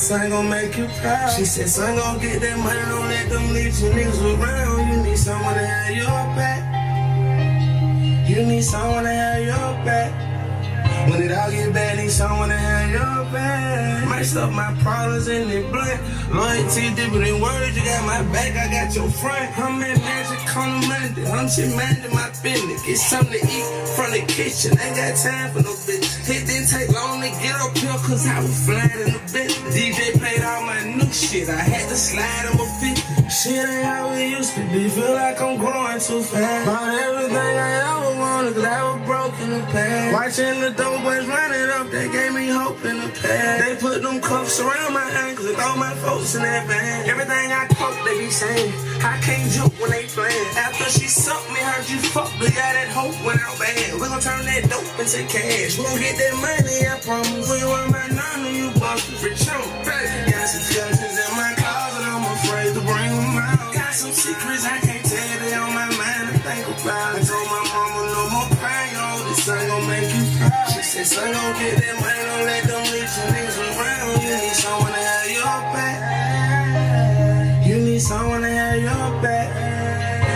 son gon' make you proud. She said, son gon' get that money, don't let them leave you niggas around. You need someone to have your back. You need someone to have your back. When it all get bad, need someone to have your back. Might stuff my problems in the blunt. Loyalty deeper than words, you got my back, I got your front. I'm at magic on Monday, I'm just minding my business. Get something to eat from the kitchen, ain't got time for no bitch. It didn't take long to get up here, cause I was flying in the business. DJ played all my new shit, I had to slide him a bit. Shit ain't how it used to be, feel like I'm growing too fast. Bought everything I ever wanted, cause I was broke in the past. Watching the dope boys run it up, they gave me hope in the past. They put them cuffs around my ankles and all my folks in that van. Everything I quote, they be saying, I can't joke when they playing. After she sucked me, heard you fucked, the guy that hope went out bad. We gon' turn that dope into cash. We gon' get that money, I promise. When you want my nine, you bustin' for chunk. Got some skeletons in my closet, I'm afraid to bring them out. Got some secrets I can't tell, they on my mind to think about. I told my mama no more crying, oh, this son gon' make you proud. She said, son gon' get that money, don't let them leave you niggas around. You need someone to have your back. You need someone to have your back.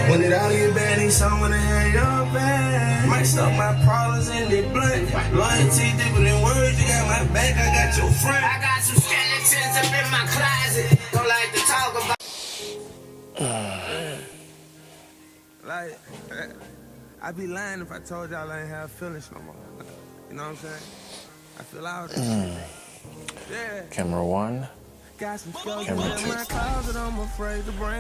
When it all get bad, need someone to have your back. Might stop my problems in the blunt. Loyalty deeper than words, you got my back, I got your front. I got some skeletons up in my closet. Don't like to talk about. Like, I'd be lying if I told y'all I ain't have feelings no more. You know what I'm saying? I feel out there. Yeah. Camera one. Camera two.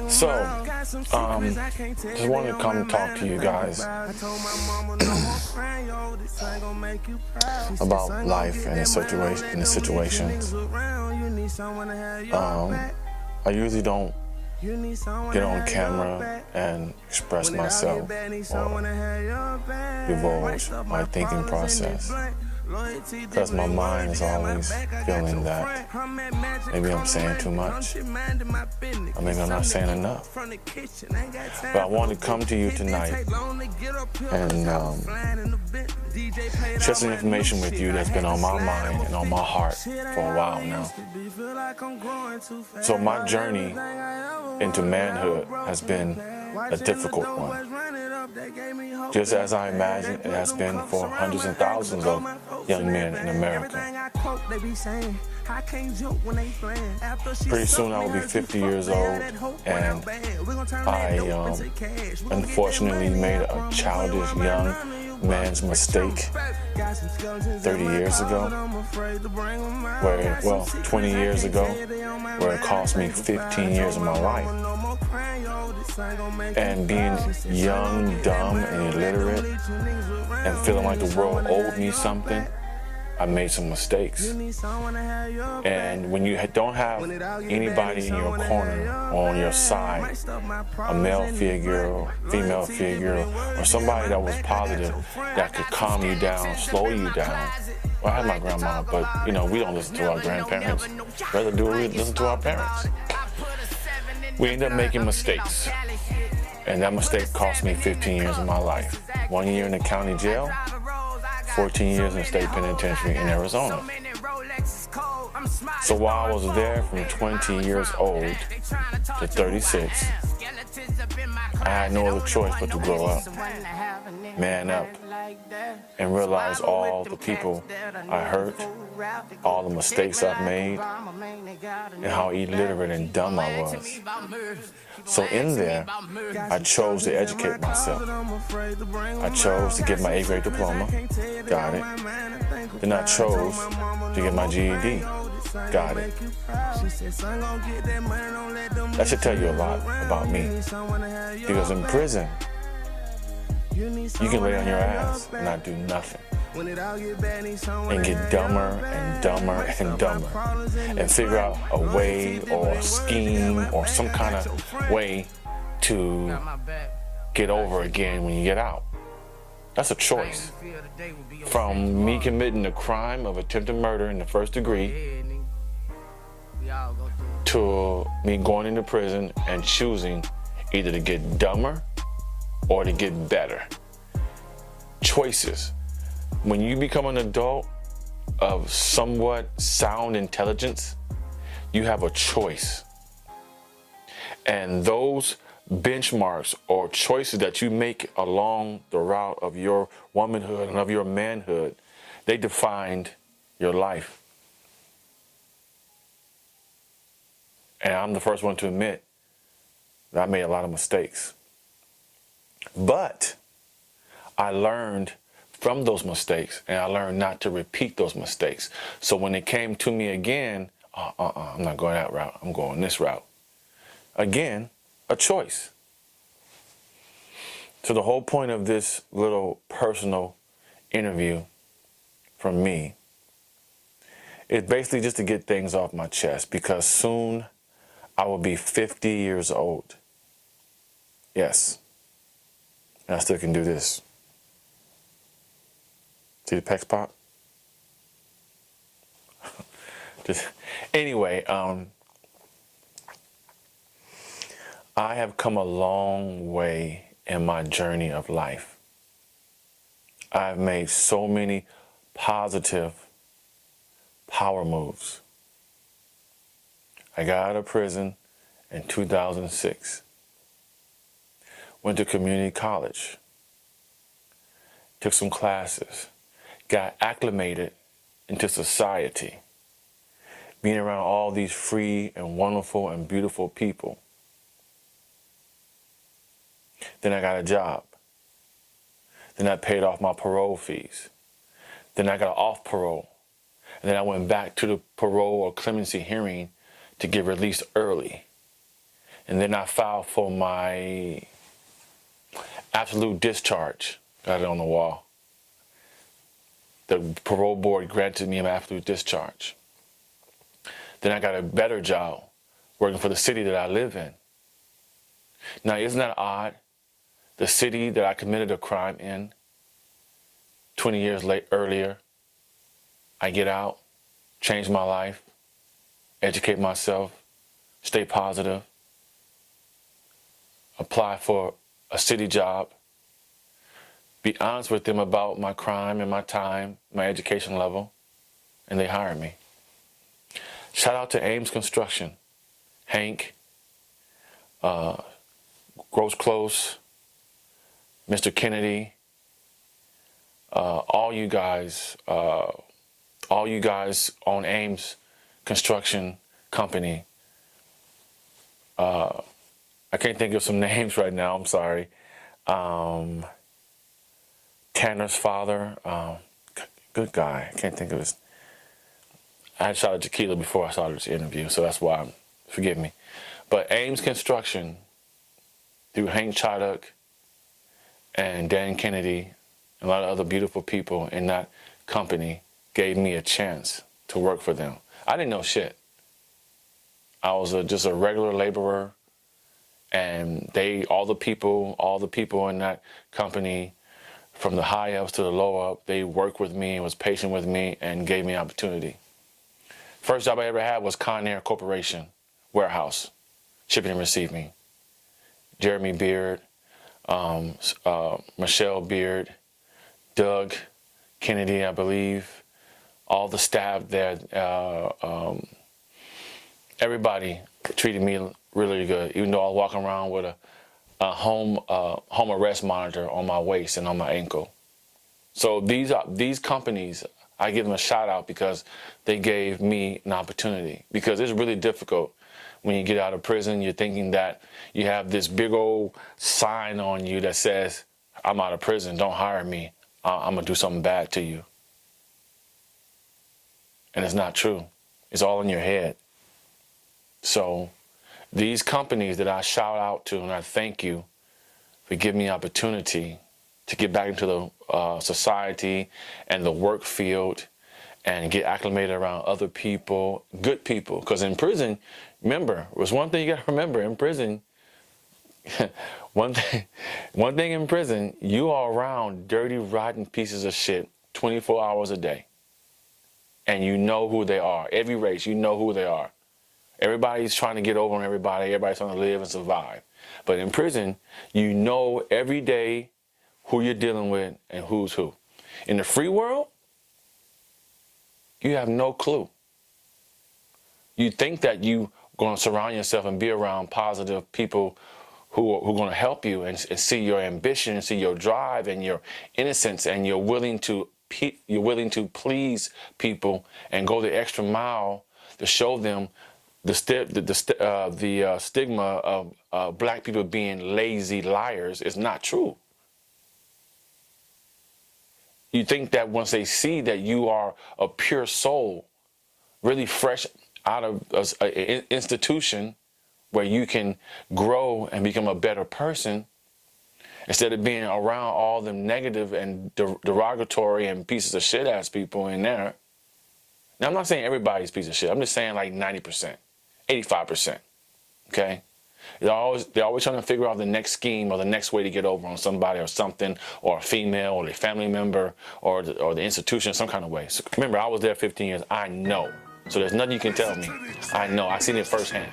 So, just wanted to come and talk to you guys about life and the situations. I usually don't get on camera and express myself or divulge my thinking process, because my mind is always feeling that maybe I'm saying too much, or maybe I'm not saying enough. But I want to come to you tonight and share some information with you that's been on my mind and on my heart for a while now. So my journey into manhood has been a difficult one, just as I imagine it has been for hundreds and thousands of young men in America. Pretty soon I will be 50 years old, and I unfortunately made a childish young man's mistake 30 years ago, 20 years ago, where it cost me 15 years of my life. And being young, dumb, and illiterate, and feeling like the world owed me something, I made some mistakes. And when you don't have anybody in your corner or on your side, a male figure or female figure, or somebody that was positive that could calm you down, slow you down. Well, I had my grandma, but we don't listen to our grandparents. Rather do we listen to our parents. We end up making mistakes. And that mistake cost me 15 years of my life. 1 year in the county jail, 14 years in the state penitentiary in Arizona. So while I was there from 20 years old to 36, I had no other choice but to grow up, man up, and realize all the people I hurt, all the mistakes I've made, and how illiterate and dumb I was. So in there, I chose to educate myself. I chose to get my 8th grade diploma, got it. Then I chose to get my GED, got it. That should tell you a lot about me. Because in prison, you can lay on your ass and not do nothing, and get dumber and dumber and dumber, and figure out a way or a scheme or some kind of way to get over again when you get out. That's a choice. From me committing the crime of attempted murder in the 1st degree to me going into prison and choosing either to get dumber or to get better. Choices. When you become an adult of somewhat sound intelligence, You have a choice. And those benchmarks or choices that you make along the route of your womanhood and of your manhood, they defined your life. And I'm the first one to admit that I made a lot of mistakes. But I learned from those mistakes, and I learned not to repeat those mistakes. So when it came to me again, I'm not going that route. I'm going this route. Again, a choice. So the whole point of this little personal interview from me is basically just to get things off my chest, because soon I will be 50 years old. Yes. And I still can do this. See the pecs pop? Anyway, I have come a long way in my journey of life. I've made so many positive power moves. I got out of prison in 2006. Went to community college. Took some classes. Got acclimated into society. Being around all these free and wonderful and beautiful people. Then I got a job. Then I paid off my parole fees. Then I got off parole. And then I went back to the parole or clemency hearing to get released early. And then I filed for my absolute discharge. Got it on the wall. The parole board granted me an absolute discharge. Then I got a better job working for the city that I live in. Now, isn't that odd? The city that I committed a crime in 20 years earlier, I get out, change my life, educate myself, stay positive, apply for a city job, be honest with them about my crime and my time, my education level, and they hire me. Shout out to Ames Construction, Hank, Gross Close, Mr. Kennedy, all you guys on Ames Construction Company. I can't think of some names right now, I'm sorry. Tanner's father, good guy, I can't think of his. I had shot at tequila before I started this interview, so that's why, forgive me. But Ames Construction, through Hank Chaddock and Dan Kennedy, a lot of other beautiful people in that company gave me a chance to work for them. I didn't know shit. I was just a regular laborer, and all the people in that company, from the high ups to the low up, they worked with me and was patient with me and gave me opportunity. First job I ever had was Conair Corporation, warehouse, shipping and receiving. Jeremy Beard, Michelle Beard, Doug Kennedy, I believe, all the staff there, everybody treated me really good, even though I was walking around with a home arrest monitor on my waist and on my ankle. So these companies, I give them a shout out because they gave me an opportunity. Because it's really difficult when you get out of prison. You're thinking that you have this big old sign on you that says, I'm out of prison, don't hire me, I'm gonna do something bad to you. And it's not true. It's all in your head. So these companies that I shout out to, and I thank you for giving me opportunity to get back into the society and the work field and get acclimated around other people, good people. Because in prison, remember, there's one thing you got to remember in prison. one thing in prison, you are around dirty, rotten pieces of shit 24 hours a day. And you know who they are. Every race, you know who they are. Everybody's trying to get over on everybody. Everybody's trying to live and survive. But in prison, you know every day who you're dealing with and who's who. In the free world, you have no clue. You think that you going to surround yourself and be around positive people who are going to help you and see your ambition and see your drive and your innocence, and you're willing to please people and go the extra mile to show them the stigma of black people being lazy liars is not true. You think that once they see that you are a pure soul, really fresh out of an institution where you can grow and become a better person, instead of being around all them negative and derogatory and pieces of shit ass people in there. Now, I'm not saying everybody's a piece of shit. I'm just saying like 90%, 85%, okay? They're always trying to figure out the next scheme or the next way to get over on somebody or something, or a female or a family member or the institution, some kind of way. So remember, I was there 15 years. I know. So there's nothing you can tell me. I know. I've seen it firsthand.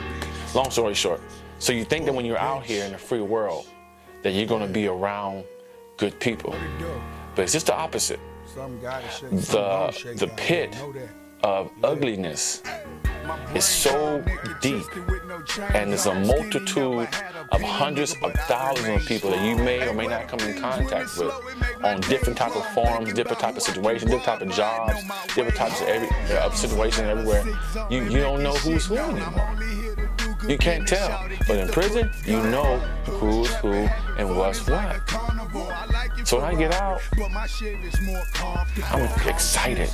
Long story short. So you think that when you're out here in the free world that you're going to be around good people. But it's just the opposite. The pit of ugliness is so deep, and there's a multitude of hundreds of thousands of people that you may or may not come in contact with on different type of forums, different type of situations, different type of jobs, different types of situations everywhere. You don't know who's who anymore. You can't tell. But in prison, you know who's who and what's what. So when I get out, I'm excited.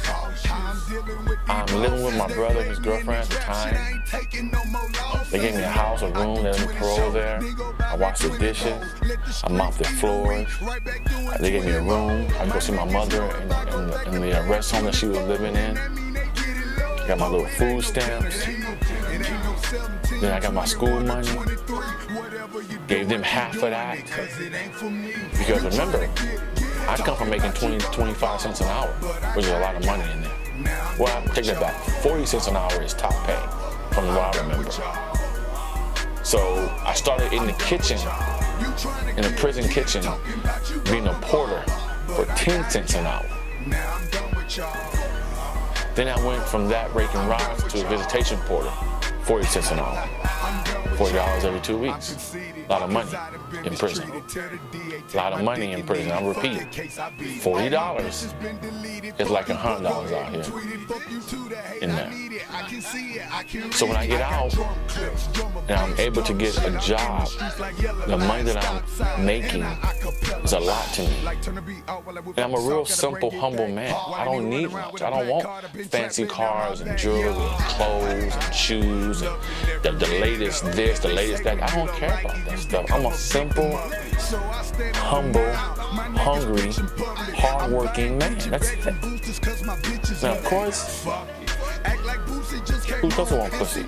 I'm living with my brother, his girlfriend at the time. They gave me a house, a room, they let me parole there. I wash the dishes, I mop the floors. They gave me a room. I go see my mother in the rest home that she was living in. I got my little food stamps. Then I got my school money. Gave them half of that. Because remember, I come from making 25 cents an hour, which is a lot of money in there. Well, take that back. 40 cents an hour is top pay, from what I remember. So I started in the kitchen, in the prison kitchen, being a porter for 10 cents an hour. Then I went from that raking rocks to a visitation porter, 40 cents an hour. $40 every 2 weeks. A lot of money in prison. A lot of money in prison. I'll repeat. $40 is like $100 out here in there. So when I get out and I'm able to get a job, the money that I'm making is a lot to me. And I'm a real simple, humble man. I don't need much. I don't want fancy cars and jewelry and clothes and shoes and the latest this, the latest that. I don't care about that stuff. I'm a simple, humble, hungry, hard-working man. That's it. Now, of course, who doesn't want pussy?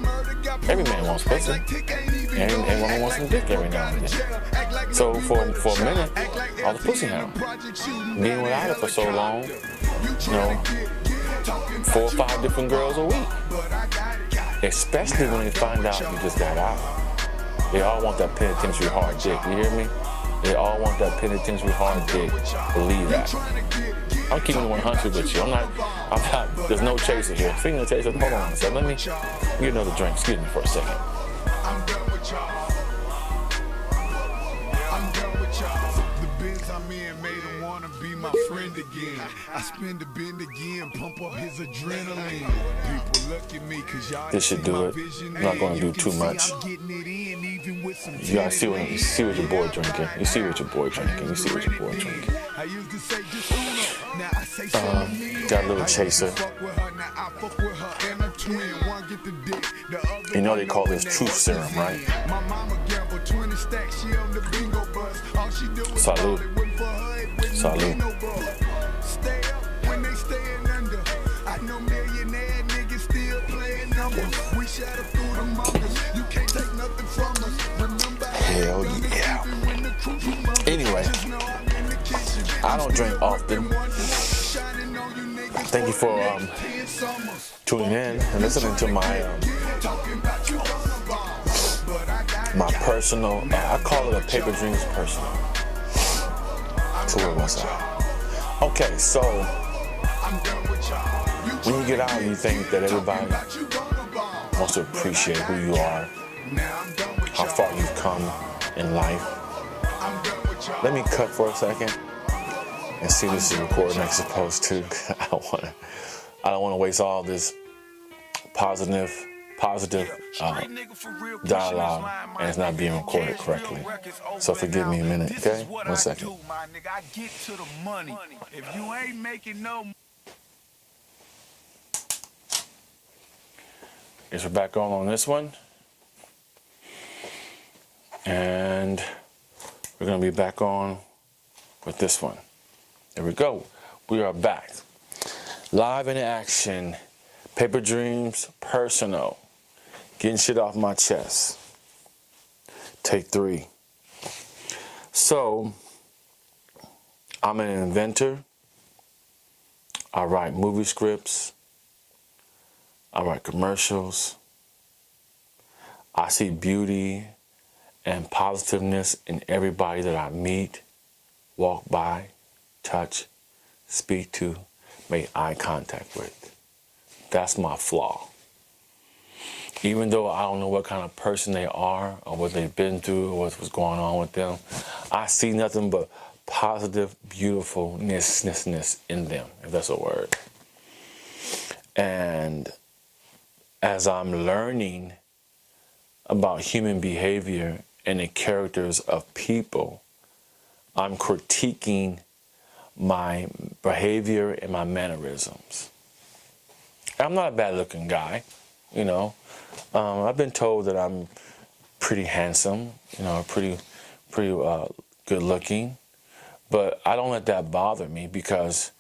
Every man wants pussy. And everyone wants some dick every now and then. So for a minute, I was a pussy hound. Being without it for so long, 4 or 5 different girls a week. Especially when they find out you just got out. They all want that penitentiary hard dick, you hear me? They all want that penitentiary hard dick. Believe that. I'm keeping it 100 with you. I'm not, there's no chaser here. Speaking of chaser, hold on a second. Let me get another drink. Excuse me for a second. I'm done with y'all. I'm done with y'all. The biz I'm in made him wanna be my friend again. I spin the bend again, pump up his adrenaline. People look at me cause y'all. This should do it. I'm not gonna do too much. You guys see what your boy drinking. You see what your boy drinking. You see what your boy drinking. Got a little chaser. You know they call this truth serum, right? Salud. Salud. Hell yeah. Anyway, I don't drink often. Thank you for tuning in and listening to my personal, I call it a PaperDreams Personal. So where was I? Okay, so when you get out, you think that everybody wants to appreciate who you are, how far you've come in life. Let me cut for a second and see if this is recording like it's supposed to. I don't want to waste all this positive dialogue and it's not being recorded correctly. So forgive me a minute, okay? 1 second. Guess we're back on this one. And we're going to be back on with this one. There we go. We are back. Live in action. PaperDreams Personal. Getting shit off my chest. Take 3. So, I'm an inventor. I write movie scripts. I write commercials. I see beauty and positiveness in everybody that I meet, walk by, touch, speak to, make eye contact with. That's my flaw. Even though I don't know what kind of person they are or what they've been through or what's going on with them, I see nothing but positive, beautifulness in them, if that's a word. And as I'm learning about human behavior and the characters of people, I'm critiquing my behavior and my mannerisms. I'm not a bad-looking guy, you know. I've been told that I'm pretty handsome, you know, pretty good-looking, but I don't let that bother me because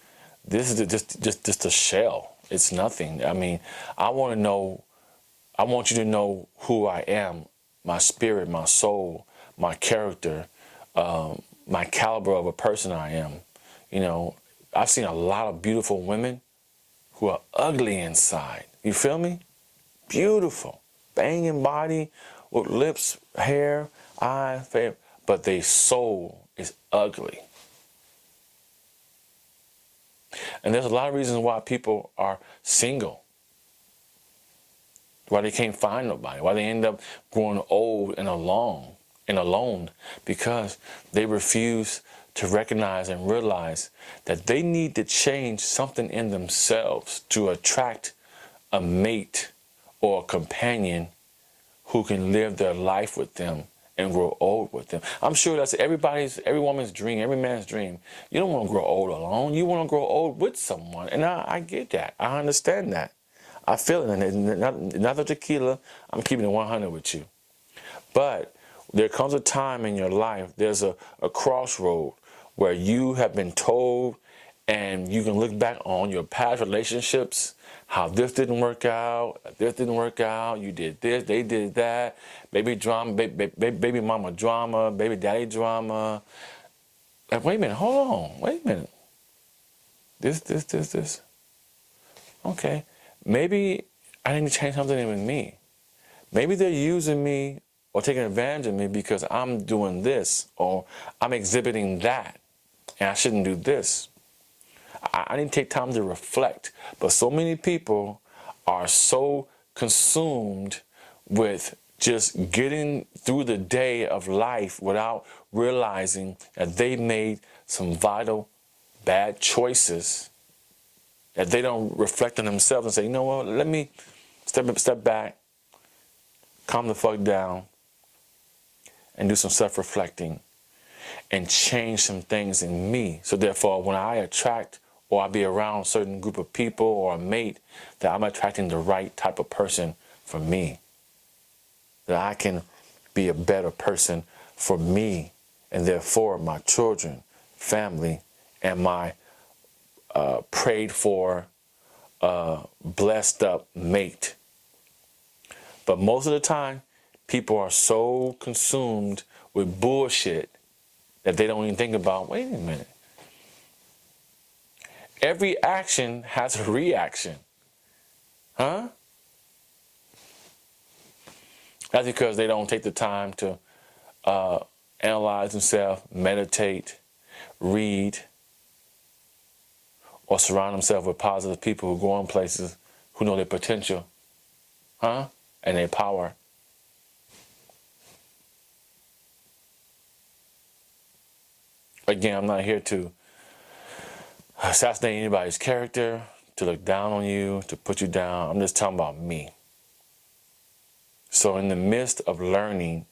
this is just a shell. It's nothing. I mean, I want you to know who I am, my spirit, my soul, my character, my caliber of a person I am. You know, I've seen a lot of beautiful women who are ugly inside. You feel me? Beautiful. Banging body with lips, hair, eyes, face, but their soul is ugly. And there's a lot of reasons why people are single. Why they can't find nobody. Why they end up growing old and alone. Because they refuse to recognize and realize that they need to change something in themselves to attract a mate or a companion who can live their life with them and grow old with them. I'm sure that's every woman's dream, every man's dream. You don't want to grow old alone. You want to grow old with someone. And I get that. I understand that. I feel it. And not the tequila. I'm keeping it 100 with you. But there comes a time in your life, there's a crossroad where you have been told and you can look back on your past relationships, how this didn't work out, you did this, they did that, baby drama, baby mama drama, baby daddy drama. Like, wait a minute, hold on, wait a minute. This. Okay, maybe I need to change something in me. Maybe they're using me or taking advantage of me because I'm doing this or I'm exhibiting that and I shouldn't do this. I need to take time to reflect. But so many people are so consumed with just getting through the day of life without realizing that they made some vital bad choices, that they don't reflect on themselves and say, you know what, let me step back, calm the fuck down, and do some self-reflecting and change some things in me. So therefore, when I attract or I be around a certain group of people or a mate, that I'm attracting the right type of person for me. That I can be a better person for me and therefore my children, family, and my prayed for, blessed up mate. But most of the time, people are so consumed with bullshit that they don't even think about, wait a minute. Every action has a reaction. Huh? That's because they don't take the time to analyze themselves, meditate, read, or surround themselves with positive people who go in places who know their potential. Huh? and their power. Again, I'm not here to assassinate anybody's character, to look down on you, to put you down. I'm just talking about me. So in the midst of learning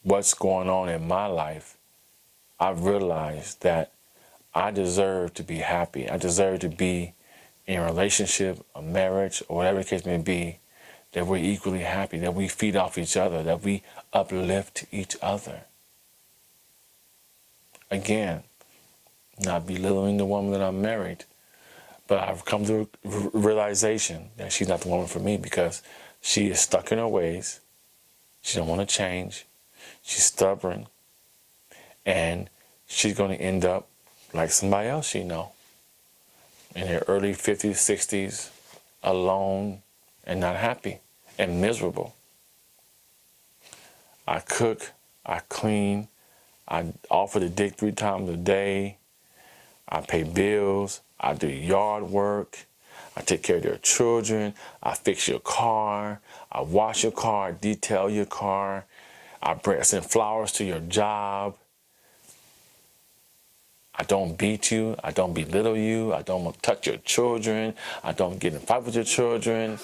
what's going on in my life, I've realized that I deserve to be happy. I deserve to be in a relationship, a marriage, or whatever the case may be, that we're equally happy, that we feed off each other, that we uplift each other. Again, not belittling the woman that I'm married, but I've come to a realization that she's not the woman for me because she is stuck in her ways. She don't want to change. She's stubborn. And she's going to end up like somebody else she know, in her early 50s, 60s, alone and not happy and miserable. I cook, I clean, I offer the dick 3 times a day, I pay bills, I do yard work, I take care of your children, I fix your car, I wash your car, I detail your car, I send flowers to your job. I don't beat you, I don't belittle you, I don't touch your children, I don't get in a fight with your children.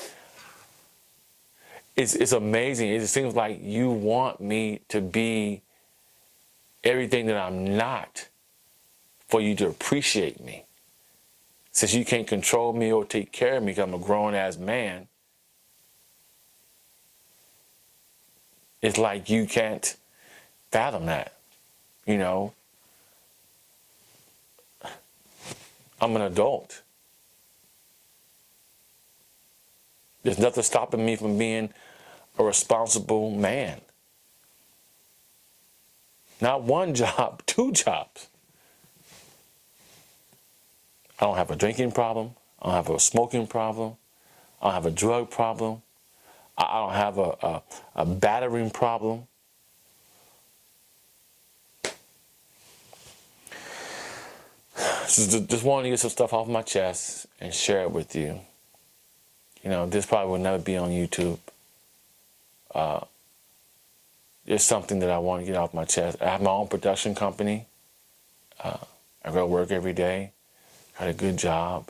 It's amazing. It seems like you want me to be everything that I'm not for you to appreciate me. Since you can't control me or take care of me because I'm a grown-ass man, it's like you can't fathom that, you know? I'm an adult. There's nothing stopping me from being a responsible man. Not 1 job, 2 jobs. I don't have a drinking problem. I don't have a smoking problem. I don't have a drug problem. I don't have a battering problem. So just wanted to get some stuff off my chest and share it with you. You know, this probably will never be on YouTube. It's something that I want to get off my chest. I have my own production company. I go to work every day. Got a good job.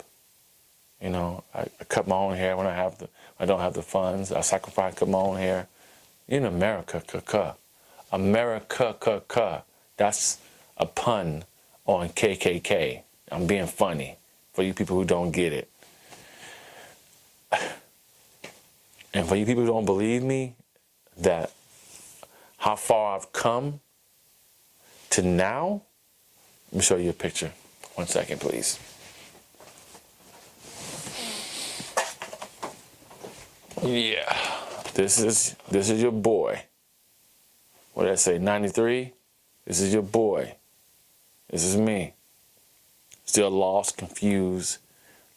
You know, I cut my own hair when I don't have the funds. I sacrifice, cut my own hair. In America, America, that's a pun on KKK. I'm being funny for you people who don't get it. And for you people who don't believe me, that how far I've come to now, let me show you a picture. 1 second, please. Yeah, this is your boy. What did I say, 93? This is your boy. This is me. Still lost, confused,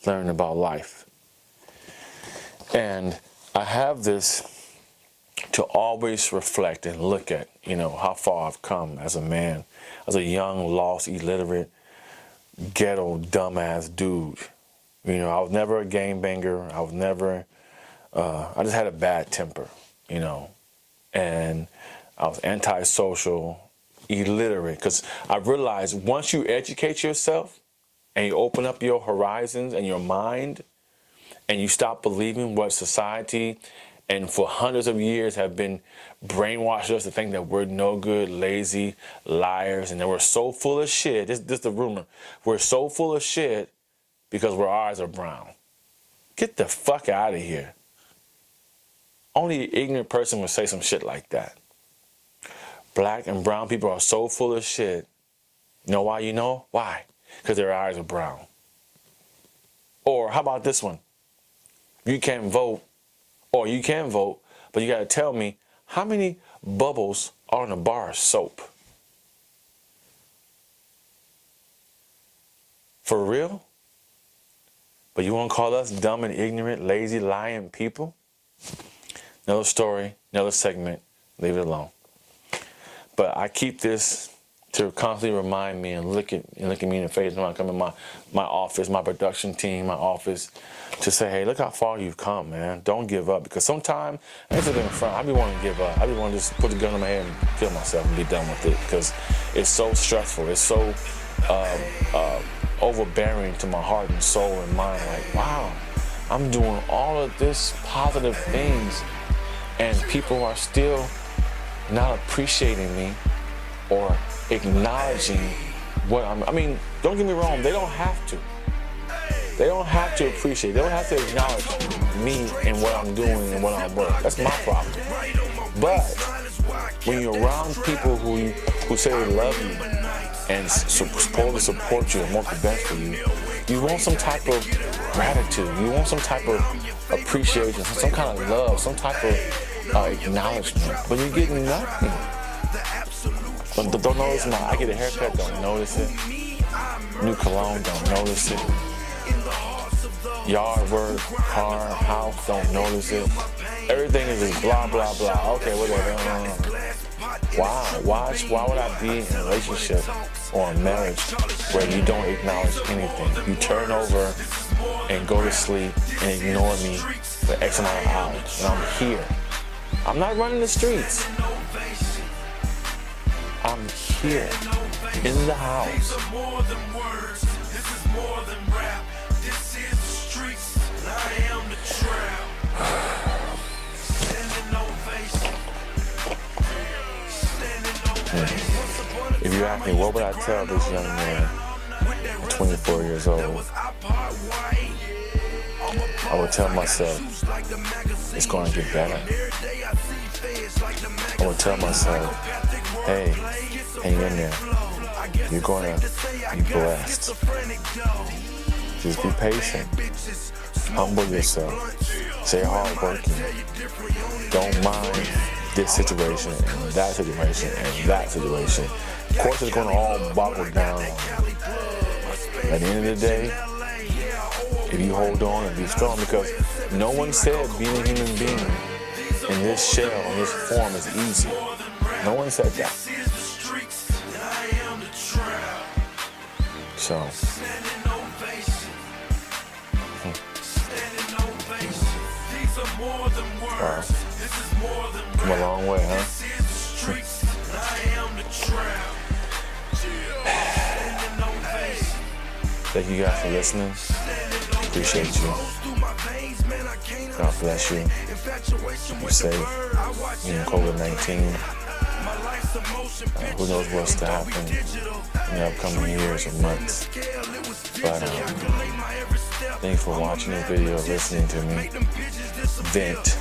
learning about life. And I have this to always reflect and look at, you know, how far I've come as a man, as a young, lost, illiterate, ghetto, dumbass dude. You know, I was never a gangbanger. I was never, I just had a bad temper, you know, and I was antisocial, illiterate, because I realized once you educate yourself and you open up your horizons and your mind and you stop believing what society and for hundreds of years have been brainwashed us to think that we're no good, lazy, liars, and that we're so full of shit. This is the rumor. We're so full of shit because our eyes are brown. Get the fuck out of here. Only an ignorant person would say some shit like that. Black and brown people are so full of shit. You know why you know? Why? Because their eyes are brown. Or how about this one? You can't vote, or you can vote, but you got to tell me how many bubbles are in a bar of soap. For real? But you want to call us dumb and ignorant, lazy, lying people? Another story, another segment, leave it alone. But I keep this to constantly remind me and look at me in the face when I come in my office, my production team, my office, to say, hey, look how far you've come, man. Don't give up. Because sometimes, I ain't in front, I be wanting to give up. I be wanting to just put the gun in my head and kill myself and be done with it. Because it's so stressful. It's so overbearing to my heart and soul and mind. Like, wow, I'm doing all of this positive things, and people are still not appreciating me or acknowledging what I mean, don't get me wrong, they don't have to. They don't have to appreciate, they don't have to acknowledge me and what I'm doing and what I'm worth. That's my problem. But when you're around people who say they love you and supposed to support you and want the best for you, you want some type of gratitude, you want some type of appreciation, some kind of love, some type of acknowledgement, but you're getting nothing. Don't notice I get a haircut, don't notice it. New cologne, don't notice it. Yard work, car, house, don't notice it. Everything is just blah, blah, blah. Okay, whatever. Why would I be in a relationship or a marriage where you don't acknowledge anything? You turn over and go to sleep and ignore me for X amount of hours. And I'm here. I'm not running the streets. I'm here in the house. If you ask me, what would I tell this young man, 24 years old? I would tell myself, it's going to get better. I would tell myself, hey, hang in there. You're going to be blessed. Just be patient. Humble yourself. Stay hardworking. Don't mind this situation and that situation and that situation. Of course, it's going to all boggle down. At the end of the day, if you hold on and be strong, because no one said being a human being in this shell, in this form, is easy. No one said that. So, wow. Come a long way, huh? Thank you guys for listening. Appreciate you. God bless you. Be safe. COVID-19. Who knows what's to happen in the upcoming years or months. But thanks for watching the video, listening to me vent.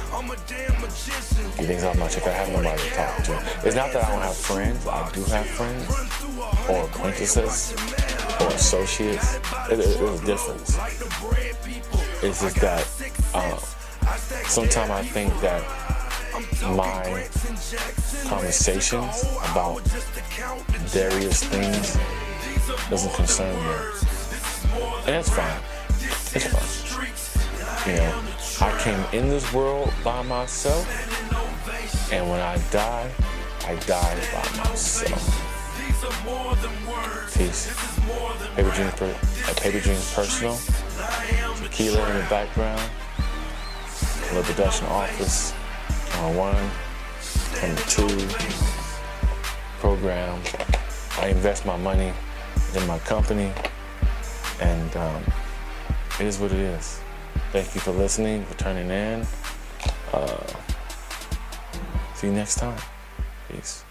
Get things off my check. I have nobody to talk to. It's not that I don't have friends. I do have friends or acquaintances or associates. There's a difference. It's just that sometimes I think that my conversations about various things doesn't concern me. And it's fine. It's fine. You know, I came in this world by myself, and when I die by myself. Peace. PaperDreams Personal. Tequila in the background. A little production office. On 1, on 2 program. I invest my money in my company, and it is what it is. Thank you for listening, for turning in. See you next time. Peace.